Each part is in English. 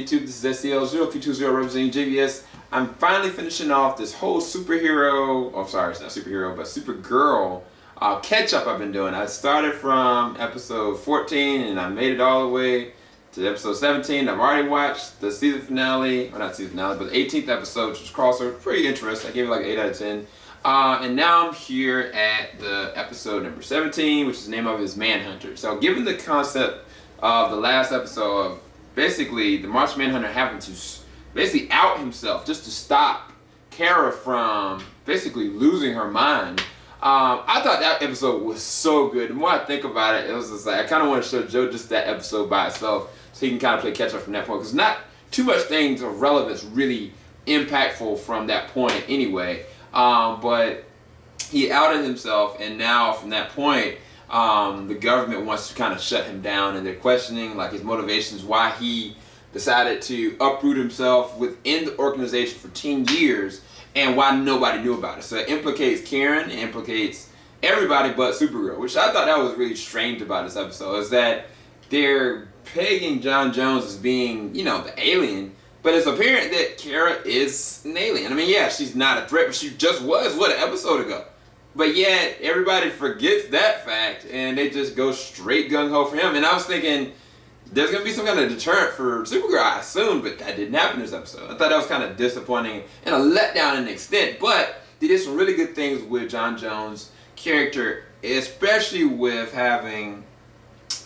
YouTube. This is SCL0320 representing JVS. I'm finally finishing off this whole superhero, oh sorry, it's not superhero, but Supergirl catch-up I've been doing. I started from episode 14 and I made it all the way to episode 17. I've already watched the season finale, or not season finale, but the 18th episode, which was crossover. Pretty interesting. I gave it like an 8 out of 10. And now I'm here at the episode number 17, which is the name of it is Manhunter. So given the concept of the last episode of basically the Martian Manhunter having to basically out himself just to stop Kara from basically losing her mind, I thought that episode was so good. The more I think about it, it was just like I kind of want to show Joe just that episode by itself so he can kind of play catch up from that point, because not too much things of relevance really impactful from that point anyway. But he outed himself, and now from that point, the government wants to kind of shut him down, and they're questioning like his motivations, why he decided to uproot himself within the organization for 10 years, and why nobody knew about it. So it implicates Karen, it implicates everybody but Supergirl, which I thought that was really strange about this episode, is that they're pegging John Jones as being, you know, the alien, but it's apparent that Kara is an alien. I mean, yeah, she's not a threat, but she just was, what, an episode ago. But yet, everybody forgets that fact, and they just go straight gung-ho for him. And I was thinking, there's going to be some kind of deterrent for Supergirl, I assumed, but that didn't happen this episode. I thought that was kind of disappointing and a letdown in an extent, but they did some really good things with John Jones' character, especially with having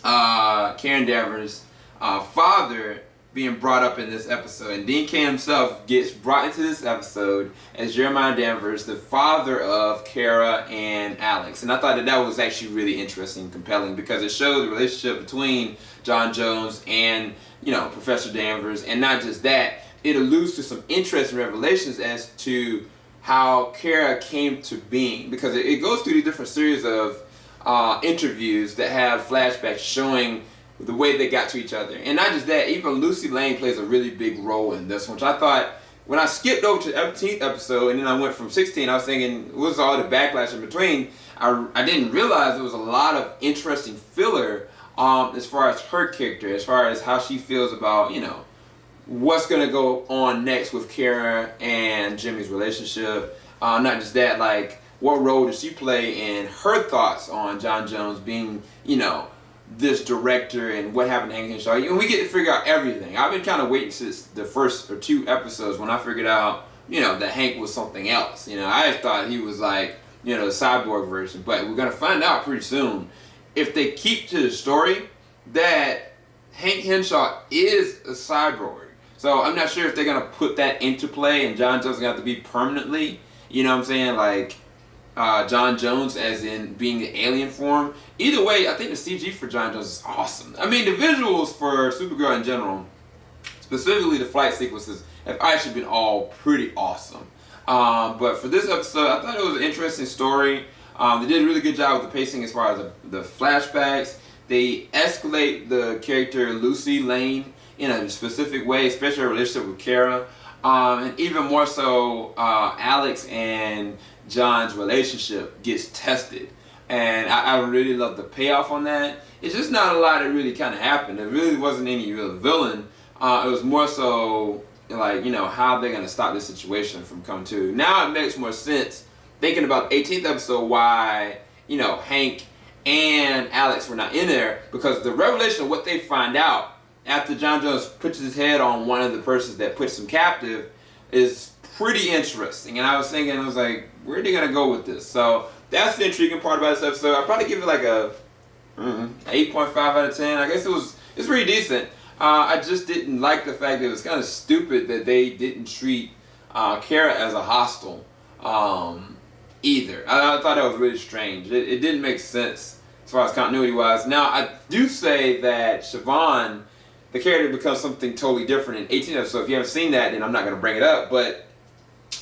Karen Danvers' father being brought up in this episode. And Dean Cain himself gets brought into this episode as Jeremiah Danvers, the father of Kara and Alex. And I thought that that was actually really interesting and compelling, because it showed the relationship between John Jones and, you know, Professor Danvers. And not just that, it alludes to some interesting revelations as to how Kara came to being, because it goes through these different series of interviews that have flashbacks showing the way they got to each other. And not just that, even Lucy Lane plays a really big role in this one, which I thought, when I skipped over to the 18th episode and then I went from 16, I was thinking, what was all the backlash in between? I didn't realize there was a lot of interesting filler as far as her character, as far as how she feels about, you know, what's going to go on next with Kara and Jimmy's relationship. Not just that, like, what role does she play in her thoughts on John Jones being, you know, this director, and what happened to Hank Henshaw. And we get to figure out everything. I've been kind of waiting since the first or 2 episodes when I figured out, you know, that Hank was something else. You know, I just thought he was like, you know, the cyborg version. But we're going to find out pretty soon, if they keep to the story, that Hank Henshaw is a cyborg. So I'm not sure if they're going to put that into play and John Jones is going to have to be permanently, you know what I'm saying, like John Jones as in being the alien form. Either way, I think the CG for John Jones is awesome. I mean, the visuals for Supergirl in general, specifically the flight sequences, have actually been all pretty awesome. But for this episode, I thought it was an interesting story. They did a really good job with the pacing as far as the flashbacks. They escalate the character Lucy Lane in a specific way, especially her relationship with Kara. And even more so, Alex and John's relationship gets tested. And I really love the payoff on that. It's just not a lot that really kind of happened. There really wasn't any real villain. It was more so like, you know, how they're going to stop this situation from coming to. Now it makes more sense, thinking about the 18th episode, why, you know, Hank and Alex were not in there, because the revelation of what they find out after John Jones puts his head on one of the persons that puts him captive is pretty interesting. And I was thinking, I was like, where are they going to go with this? So that's the intriguing part about this episode. I'd probably give it like a 8.5 out of 10. I guess it's pretty decent. I just didn't like the fact that it was kind of stupid that they didn't treat Kara as a hostile either. I thought that was really strange. It didn't make sense as far as continuity wise. Now, I do say that Siobhan, the character, becomes something totally different in 18 episodes. So if you haven't seen that, then I'm not going to bring it up. But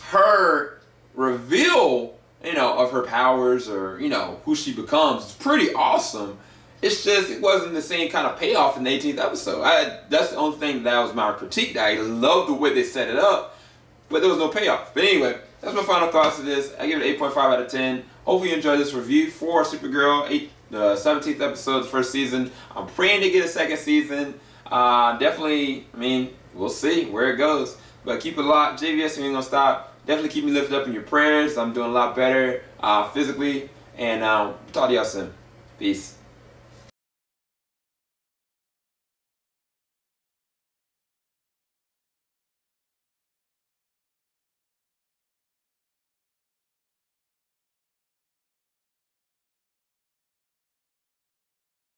her reveal, you know, of her powers, or, you know, who she becomes, is pretty awesome. It's just, it wasn't the same kind of payoff in the 18th episode. That's the only thing that was my critique. I love the way they set it up, but there was no payoff. But anyway, that's my final thoughts of this. I give it 8.5 out of 10. Hopefully you enjoyed this review for Supergirl, the 17th episode of the first season. I'm praying to get a second season. Definitely, I mean, we'll see where it goes. But keep it locked. JVS, we ain't gonna stop. Definitely keep me lifted up in your prayers. I'm doing a lot better physically. And talk to y'all soon. Peace.